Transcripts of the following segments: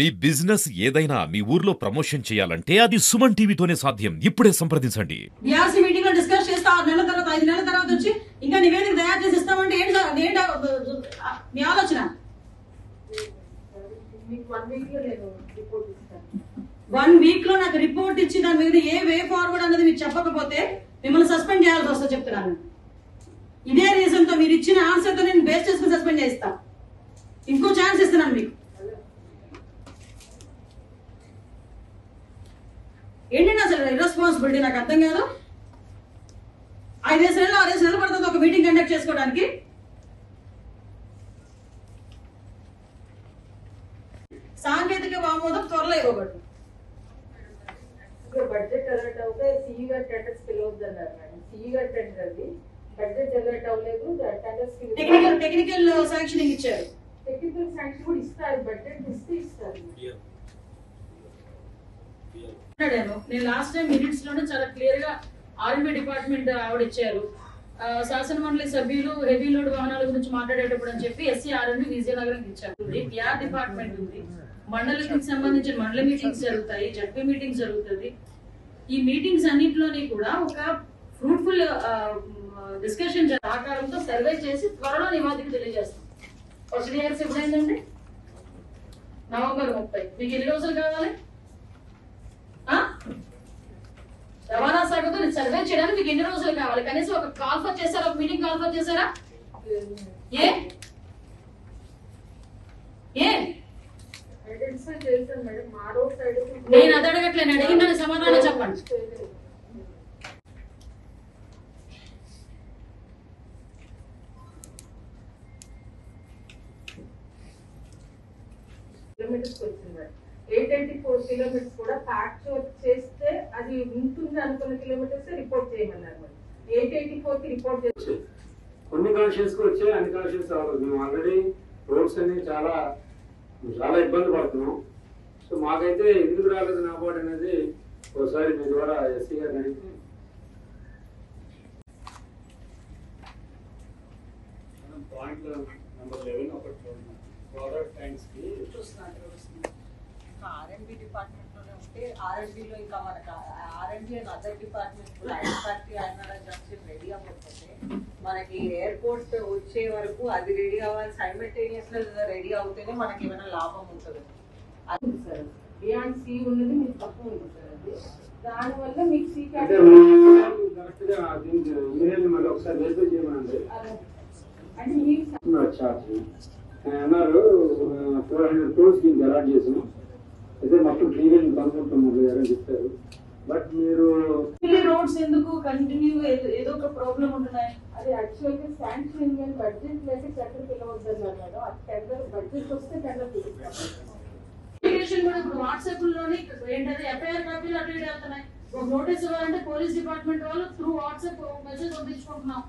మీ business ఏదైనా మీ ఊర్లో promotion చేయాలంటే అది సుమన్ టీవీతోనే సాధ్యం. ఇప్పుడే సంప్రదించండి. బీఆర్సీ మీటింగ్ లో డిస్కస్ చేస్తా 6 నెలల తర్వాత 5 నెలల తర్వాత వచ్చి ఇంకా నివేదిక తయారు చేసి ఇస్తామంటే ఏంటి మీ ఆలోచన? 1 వీక్ లో నాకు రిపోర్ట్ ఇచ్చి దాని మీద ఏ వే ఫార్వర్డ్ అనేది మీరు చెప్పకపోతే మిమ్మల్ని సస్పెండ్ చేయాల్సి వస్తుంది చెప్తున్నాను. ఇదే రీజన్ తో మీరు ఇచ్చిన ఆన్సర్ తో నేను బేస్ చేసుకుని సస్పెండ్ చేస్తా. ఇంకో ఛాన్స్ ఇస్తున్నాను మీకు. ఏంటంటే అసలు ఇర్రెస్పాన్సిబిలిటీ నాకు అర్థం కాదు. 5 నెలలు 6 నెలలు పడుతుంది ఒక మీటింగ్ కండక్ట్ చేసుకోవడానికి. సాంకేతిక ఆమోదం త్వరలో ఇవ్వబడు. బడ్జెట్ అలర్ట్ అవుతే సిఈ గారు టెండర్స్ పిలవద్దు అన్నారు మేడం. సిఈ గారు టెండర్ అది బడ్జెట్ అలర్ట్ అవ్వలేదు. టెక్నికల్ శాంక్షనింగ్ ఇచ్చారు. టెక్నికల్ శాంక్షన్ కూడా ఇస్తారు. బడ్జెట్ ఇస్తే ఇస్తారు. నేను లాస్ట్ టైం మినిట్స్ లోనే చాలా క్లియర్ గా ఆర్ఎంబీ డిపార్ట్మెంట్ ఆవిడ ఇచ్చారు. శాసన మండలి సభ్యులు హెవీ లోడ్ వాహనాల గురించి మాట్లాడేటప్పుడు అని చెప్పి ఎస్సీ ఆర్ఎంబీ విజయనగరం ఇచ్చారు. పిఆర్ డిపార్ట్మెంట్ ఉంది. మండలికి సంబంధించిన మండలి మీటింగ్స్ జరుగుతాయి, జడ్పీ మీటింగ్స్ జరుగుతుంది. ఈ మీటింగ్స్ అన్నింటిలోని కూడా ఒక ఫ్రూట్ఫుల్ డిస్కషన్ ఆకారంతో సర్వే చేసి త్వరలో నివాదిక తెలియజేస్తాం. ఫస్ట్ ఇయర్స్ ఎప్పుడైందండి? నవంబర్ 30. మీకు ఎన్ని రోజులు కావాలి? రవాణా శాఖతో సర్వే చేయడానికి మీకు ఎన్ని రోజులు కావాలి? కనీసం ఒక కాల్ఫర్ చేశారా? ఒక మీటింగ్ కాల్ఫర్ చేశారా? నేను అది అడగట్లేను. అడిగిందని సమాధానం చెప్పండి. కిలోమీటర్స్ వచ్చింది. 884 కిలోమీటర్స్ కూడా ఫ్యాక్ట్ వర్క్ చేస్తే అది ఉంటుంది అనుకున్న కిలోమీటర్స్ రిపోర్ట్ చేయమన్నారు. 884 కి రిపోర్ట్ చేసి కొన్ని కాన్షియస్ కు వచ్చాయి, అన్ని కాన్షియస్ రాలేదు. మేము ఆల్రెడీ రోడ్స్ అన్ని చాలా ఇబ్బంది పడుతున్నాం. సో మాకైతే ఎందుకు రాలేదు నా బోర్డు అనేది ఒకసారి మీ ద్వారా ఎస్సీ గారిని అడిగి పాయింట్ నెంబర్ 11 ఒకటి ప్రోడక్ట్ ట్యాంక్స్ కి ఆర్ఎండ్బి డిపార్ట్మెంట్ లోనే ఉంటే ఆర్ఎండ్బిలో ఇంకా మనకు ఆర్ఎండ్బి అండ్ అదర్ డిపార్ట్మెంట్ కూడా ఐఎస్ఆర్టీ ఆయన జంక్షన్ రెడీ అవ్వకపోతే మనకి ఎయిర్పోర్ట్ వచ్చే వరకు అది రెడీ అవ్వాలి. సైమల్టేనియస్ గా రెడీ అవుతేనే మనకి ఏమైనా లాభం ఉంటుంది. అది సార్ బియాండ్ సి ఉన్నది మీకు తక్కువ ఉంది సార్. అది దానివల్ల మీకు సి కరెక్ట్ గా ఈమెయిల్ మళ్ళీ ఒకసారి వెరిఫై చేయమనండి. అంటే మీకు చార్జ్ అన్నారు 400 crores దీనికి అలాట్ చేసాం. అయితే మొత్తం క్లియర్ కనుక్కుంటున్నారు చెప్పారు. బట్ మీరు రోడ్స్ ఎందుకు కంటిన్యూ ఏదో ఒక ప్రాబ్లం ఉంటున్నాయి. అది యాక్చువల్గా శాంక్షన్ కానీ బడ్జెట్ లేక టెండర్ పిలవద్దన్నారు మేడం. అది టెండర్ బడ్జెట్ వస్తే టెండర్ పిలుస్తాం. కూడా ఇప్పుడు వాట్సాప్ లోని ఏంటంటే ఎఫ్ఐఆర్ కాపీలు అటు ఇటు వెళ్తున్నాయి. ఒక నోటీస్ ఇవ్వాలంటే పోలీస్ డిపార్ట్మెంట్ వాళ్ళు త్రూ వాట్సాప్ మెసేజ్ పంపించుకుంటున్నాం.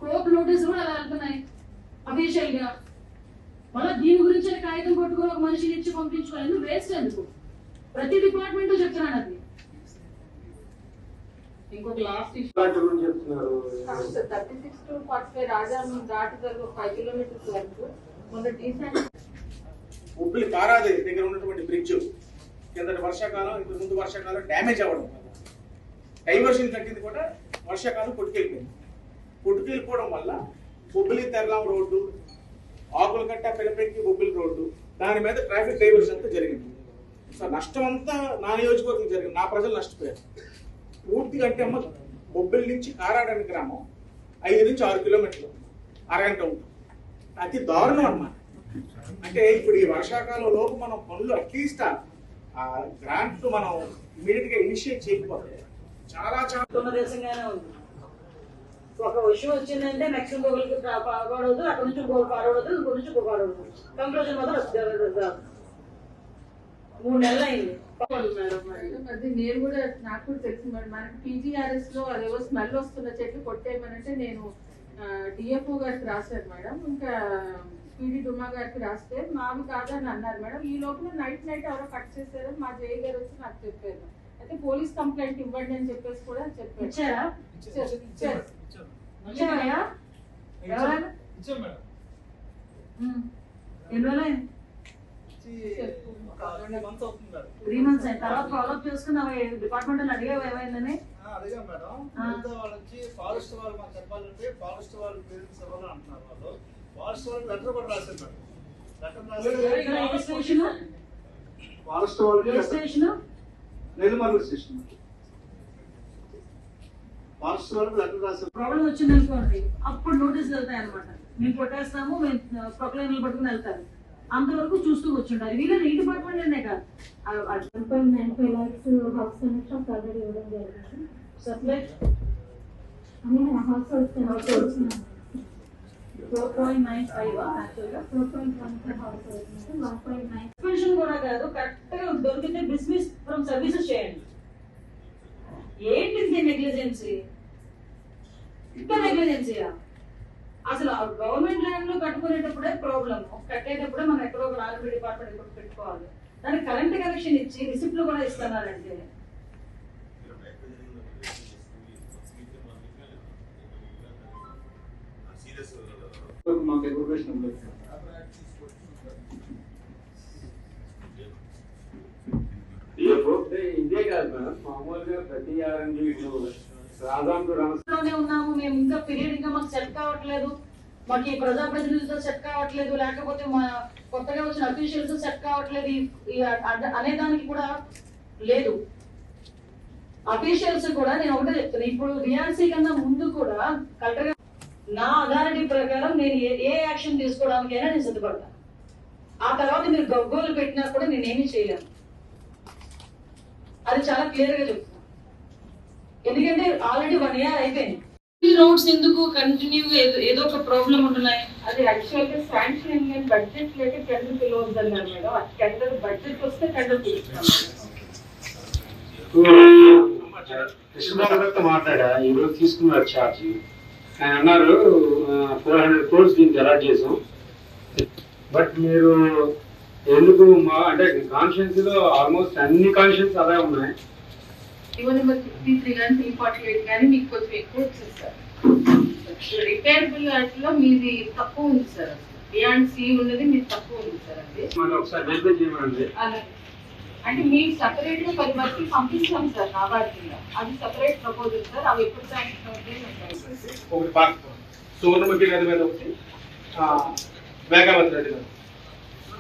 కోర్టు నోటీస్ కూడా అలా వెళ్తున్నాయి అఫీషియల్ గా. మళ్ళీ దీని గురించి కాగితం పట్టుకుని ఒక మనిషిని ఇచ్చి పంపించుకోవాలి. వేస్ట్ ఎందుకు? ప్రతి డిపార్ట్మెంట్ చెప్తున్నాను అది. ఇంకొక లాస్ట్ చెప్తున్నారు 36 to 45 రాజాను దాటి వరకు 5 కిలోమీటర్స్ వరకు మొన్న డీసెంట్ ఉబ్బిలి పారాది దగ్గర ఉన్నటువంటి బ్రిడ్జ్ కిందటి వర్షాకాలం ఇంతకు ముందు వర్షాకాలం డ్యామేజ్ అవ్వడం వల్ల డైవర్షన్ కట్టింది కూడా వర్షాకాలం కొట్టుకెళ్ళిపోవడం వల్ల బొబ్బిలి తెరలాం రోడ్డు, ఆకులకట్ట పిలపెక్కి బొబ్బిలి రోడ్డు, దాని మీద ట్రాఫిక్ డైవర్షన్ అంతా జరిగింది. సో నష్టం అంతా నా నియోజకవర్గం జరిగింది. నా ప్రజలు నష్టపోయారు పూర్తిగా. అంటే అమ్మ బొబ్బిలి నుంచి కారాడని గ్రామం 5 నుంచి 6 కిలోమీటర్లు అరగంట ఉంటుంది. అతి దారుణం అన్నమాట. అంటే ఇప్పుడు ఈ వర్షాకాలం లోపు మనం పనులు అట్లీస్ట్ ఆ గ్రాంట్ మనం ఇమీడియట్ గా ఇనిషియేట్ చేయకపోతే చాలా దేశంగానే ఉంది. ఒక విషయం వచ్చిందంటే నెక్స్ట్ ఇంకొకరికి ఫార్వర్డ్ అవుతుంది, అక్కడ నుంచి ఇంకొకరు ఫార్వర్డ్ అవుతుంది, ఇంకొక నుంచి ఇంకొక ఫార్వర్డ్ అవుతుంది. కంక్లూజన్ మాత్రం 3 నెలలు అయింది. అది నేను కూడా నాకు కూడా తెలిసింది మేడం. మనకి పీజీఆర్ఎస్ లో అదేవో స్మెల్ వస్తున్న చెట్లు కొట్టేయమనంటే నేను డిఎఫ్ఓ గారికి రాశాను మేడం. ఇంకా పీడీ డుమ్మా గారికి రాస్తే మావి కాదని అన్నారు మేడం. ఈ లోపల నైట్ ఎవరో కట్ చేశారు. మా జేఈ గారు వచ్చి నాకు చెప్పారు. అయితే పోలీస్ కంప్లైంట్ ఇవ్వండి అని చెప్పేసి కూడా చెప్పారు. ఒక 2 months అవుతుంది మేడం. 3 months అయిన తర్వాత ఫాలో అప్ చేసుకున్నావా? డిపార్ట్మెంట్ అడిగావు ఏమైందని? అడిగాం మేడం. మిగతా వాళ్ళు వచ్చి ఫారెస్ట్ వాళ్ళు మాకు చెప్పాలంటే ఫారెస్ట్ వాళ్ళు పేరెంట్స్ ఇవ్వాలని అంటున్నారు. వాళ్ళు ఫారెస్ట్ వాళ్ళు లెటర్ కూడా రాశారు madam. Letter A station? Forest వాళ్ళు ఏ స్టేషన్? నెల్లిమర్ల స్టేషన్. ఫారెస్ట్ వాళ్ళకి లెటర్ రాశారు. ప్రాబ్లం వచ్చింది అనుకోండి, అప్పుడు నోటీసులు వెళ్తాయి అనమాట. మేము కొట్టేస్తాము, మేము ప్రొక్లైన్లు పట్టుకుని వెళ్తారు. అంతవరకు చూస్తూ కూర్చుంటారు. వీళ్ళని ఈ డిపార్ట్మెంట్ అనే కాదు. 1.95 lakhs house connections already ఇవ్వడం జరిగింది. సప్లై హౌస్ హోల్డ్స్ 4.95 యాక్చువల్గా 4.15 హౌస్ హోల్డ్స్ 1.9 సస్పెన్షన్ కూడా కాదు, కరెక్ట్ గా దొరికితే డిస్మిస్ ఫ్రమ్ సర్వీసెస్ చేయండి. ఏంటి నెగ్లిజెన్సీ? ఇంకా నెగ్లిజెన్సీయా? అసలు గవర్నమెంట్ ల్యాండ్ లో కట్టుకునేటప్పుడే ప్రాబ్లమ్, కట్టేటప్పుడే మనం ఎక్కడో ఒక ఆర్మీ డిపార్ట్మెంట్ ఇప్పుడు పెట్టుకోవాలి. దానికి కరెంట్ కనెక్షన్ ఇచ్చి రిసిప్ట్లు కూడా ఇస్తున్నారంటే మాకు ఎగ్రిగేషన్ ఉంది. ఇదే కాదు మేడం, మామూలుగా ప్రతి ఆర్ఎండి లోనే ఉన్నాము మేము. ఇంకా పీరియడ్ ఇంకా మాకు సెట్ కావట్లేదు, మాకు ఈ ప్రజాప్రతినిధులతో సెట్ కావట్లేదు, లేకపోతే మా కొత్తగా వచ్చిన అఫీషియల్స్ సెట్ కావట్లేదు అనేదానికి కూడా లేదు. అఫీషియల్స్ కూడా నేను ఒకటే చెప్తాను, ఇప్పుడు రియాన్సీ కన్నా ముందు కూడా కలెక్టర్ నా అథారిటీ ప్రకారం నేను ఏ యాక్షన్ తీసుకోవడానికైనా నేను సిద్ధపడతాను. ఆ తర్వాత మీరు గగ్గోలు పెట్టినా కూడా నేనేమీ చేయలేను. అది చాలా క్లియర్ గా చెప్తాను. ఎందుకంటే ఆల్రెడీ 1 year అయిపోయింది. ఈ రోడ్స్ ఎందుకు కంటిన్యూ ఏదో ఒక ప్రాబ్లం ఉంటున్నాయి? అది యాక్చువల్గా శాంక్షన్ బడ్జెట్ లేక టెండర్ పిలవద్దన్నారు మేడం. అది టెండర్ బడ్జెట్ వస్తే టెండర్ పిలుస్తాం. కృష్ణబాబు మాట్లాడా, ఈరోజు తీసుకున్నారు ఛార్జ్. ఆయన అన్నారు 400 crores దీనికి అలాట్ చేసాం. బట్ మీరు ఎందుకు అంటే కాన్షియన్స్ లో ఆల్మోస్ట్ అన్ని కాన్షియన్స్ అదే ఉన్నాయి. ఇవన్నీ 53 కానీ 348 కానీ మీకు కొంచెం ఎక్కువ వచ్చింది సార్. రిపేరబుల్ వాటిలో మీది తక్కువ ఉంది సార్. బియాండ్ సి ఉన్నది మీది తక్కువ ఉంది సార్. అది మనం ఒకసారి వెరిఫై చేయమండి. అంటే మీకు సపరేట్ గా 10 వరకు పంపిస్తాం సార్ నాబార్డ్. అది సపరేట్ ప్రపోజల్ సార్. అవి ఎప్పుడు శాంక్షన్ అవుతాయి? ఒకటి పార్క్ సువర్ణముఖి నది మీద ఒకటి, వేగావతి నది మీద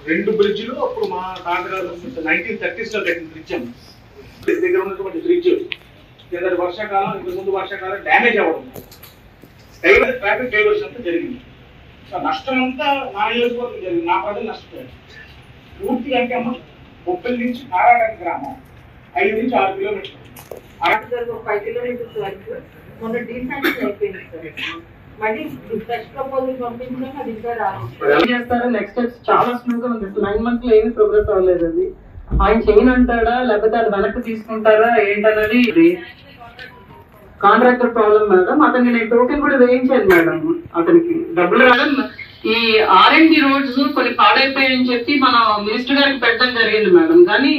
2 బ్రిడ్జిలు. అప్పుడు మా తాతగారు 1930s లో కట్టిన బ్రిడ్జ్ అండి. దగ్గర ఉన్నటువంటి బ్రిడ్జ్ కిందటి వర్షాకాలం, ఇంతకు ముందు వర్షాకాలం డ్యామేజ్ అవ్వడం, ట్రాఫిక్ డైవర్షన్ అంతా జరిగింది. సో నష్టం అంతా నా నియోజకవర్గం జరిగింది. నా ప్రజలు నష్టపోయారు పూర్తిగా. అంటే అమ్మ బొప్పల్ నుంచి నారాయణ గ్రామం 5 నుంచి 6 కిలోమీటర్లు. 5 కిలోమీటర్స్ వరకు మొన్న డీశాంక్షన్ అయిపోయింది సార్. మళ్ళీ ఫ్రెష్ ప్రపోజల్ పంపించాక అది ఇంకా రాలేదు. నెక్స్ట్ స్టెప్స్ చాలా స్మూత్ గా ఉంది. 9 months లో ఏమీ ప్రోగ్రెస్ అవ్వలేదు. అది ఆయన చేయను అంటాడా లేకపోతే అది వెనక్కి తీసుకుంటారా ఏంటన్నది కాంట్రాక్టర్ ప్రాబ్లం మేడం. అతనికి నేను టోకెన్ కూడా వేయించాను మేడం. అతనికి డబ్బులు రావడం. ఈ R&D రోడ్స్ కొన్ని పాడైపోయాయని చెప్పి మన మినిస్టర్ గారికి పెట్టడం జరిగింది మేడం. కానీ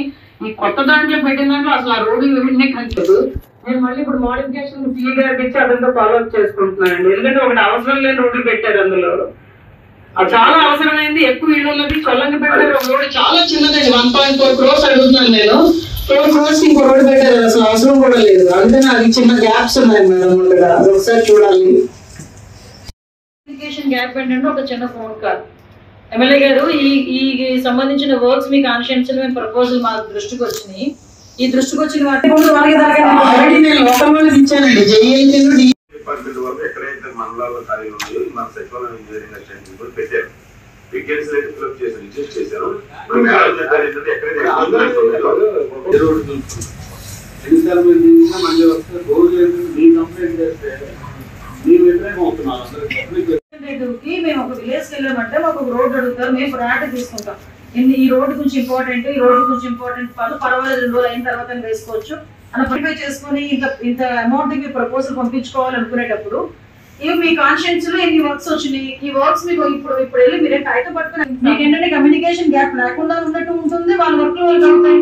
ఈ కొత్త దాంట్లో పెట్టిన దాంట్లో అసలు ఆ రోడ్డు ఇవన్నీ కనిపించదు. నేను మళ్ళీ ఇప్పుడు మోడిఫికేషన్ PE గారికి ఇచ్చి అతనితో ఫాలో అప్ చేసుకుంటున్నానండి. ఎందుకంటే ఒకటి అవసరం లేని రోడ్లు పెట్టారు అందులో. అది చాలా అవసరమైంది. ఎక్కువ ఇల్లు ఉన్నది చొల్లంగా పెట్టారు. రోడ్డు చాలా చిన్నదండి. 1.4 crores అడుగుతున్నాను నేను. 4 crores ఇంకో రోడ్డు పెట్టారు. అసలు అవసరం కూడా లేదు. అందుకని అది చిన్న గ్యాప్స్ ఉన్నాయి మేడం. అది ఒకసారి చూడాలి. కమ్యూనికేషన్ గ్యాప్ ఏంటంటే ఒక చిన్న ఫోన్ కాల్, ఎమ్మెల్యే గారు ఈ సంబంధించిన వర్క్స్ మీ కాన్షియన్స్ మేము ప్రపోజల్ మా దృష్టికి వచ్చినాయి. ఈ దృష్టికి వచ్చిన వాటి ఆల్రెడీ నేను లోకల్ వాళ్ళకి ఇచ్చానండి. JLT డిపార్ట్మెంట్ వల్ల ఎక్కడైతే మండలాల్లో ఖాళీ ఉన్నాయో మన సచివాలయం ఇంజనీరింగ్ అసిస్టెంట్ కూడా పెట్టారు. వేకెన్సీ అయితే ఫిల్అప్ చేశారు, రిజిస్టర్ చేశారు. ఎన్నిసార్లు మీరు చేసినా మళ్ళీ వస్తే రోజు మీ కంప్లైంట్ చేస్తే మీ వ్యతిరేకం అవుతున్నారు. మేము ఒక విలేజ్కి వెళ్ళామంటే మాకు ఒక రోడ్ అడుగుతారు, మేము ప్రయారిటీ తీసుకుంటాం. ఈ రోడ్డు గురించి ఇంపార్టెంట్, ఈ రోడ్డు గురించి ఇంపార్టెంట్ పర్వాలేదు 2 రోజులు అయిన తర్వాత వేసుకోవచ్చు అని వెరిఫై చేసుకుని ఇంత అమౌంట్ కి ప్రపోజల్ పంపించుకోవాలనుకునేటప్పుడు ఇవి మీ కాన్షియన్స్ లో ఎన్ని వర్క్స్ వచ్చినాయి, ఈ వర్క్స్ మీకు ఇప్పుడు వెళ్ళి మీరే టైట్ పట్టుకుని మీకు ఏంటంటే కమ్యూనికేషన్ గ్యాప్ లేకుండా ఉన్నట్టు ఉంటుంది. వాళ్ళ వర్క్ వాళ్ళు అవుతాయి.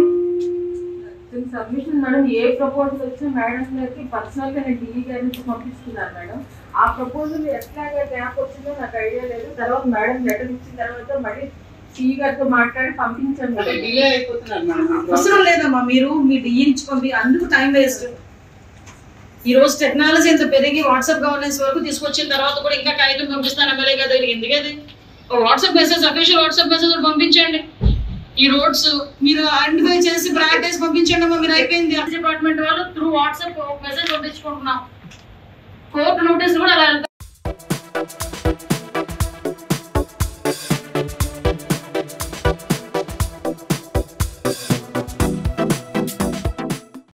సబ్మిషన్ మేడం ఏ ప్రపోజల్ వచ్చినా మేడం గారికి పర్సనల్ గా నేను DE గారి నుంచి పంపిస్తున్నాను మేడం. ఆ ప్రపోజల్ ఎట్లాగా గ్యాప్ వచ్చిందో నాకు ఐడియా లేదు. తర్వాత మేడం లెటర్ ఇచ్చిన తర్వాత మళ్ళీ టీ గారితో మాట్లాడి పంపించాం కదా. డిలే అయిపోతున్నారు మేడం. అవసరం లేదమ్మా, మీరు మీ డిఈ పంపి అందుకు టైం వేస్ట్. ఈ రోజు టెక్నాలజీ ఎంత పెరిగి వాట్సాప్ గవర్నెన్స్ వరకు తీసుకొచ్చిన తర్వాత కూడా ఇంకా కాగితం పంపిస్తాను ఎమ్మెల్యే గారి దగ్గరికి. ఎందుకది WhatsApp message, official WhatsApp message పంపించండి. ఈ రోడ్స్ మీరు ఐడెంటిఫై చేసి ప్రాక్టీస్ పంపించండి అమ్మా, మీరు అయిపోయింది. డిపార్ట్మెంట్ వాళ్ళు త్రూ వాట్సాప్ మెసేజ్ పంపించుకుంటున్నాం. కోర్టు నోటీస్ కూడా అలా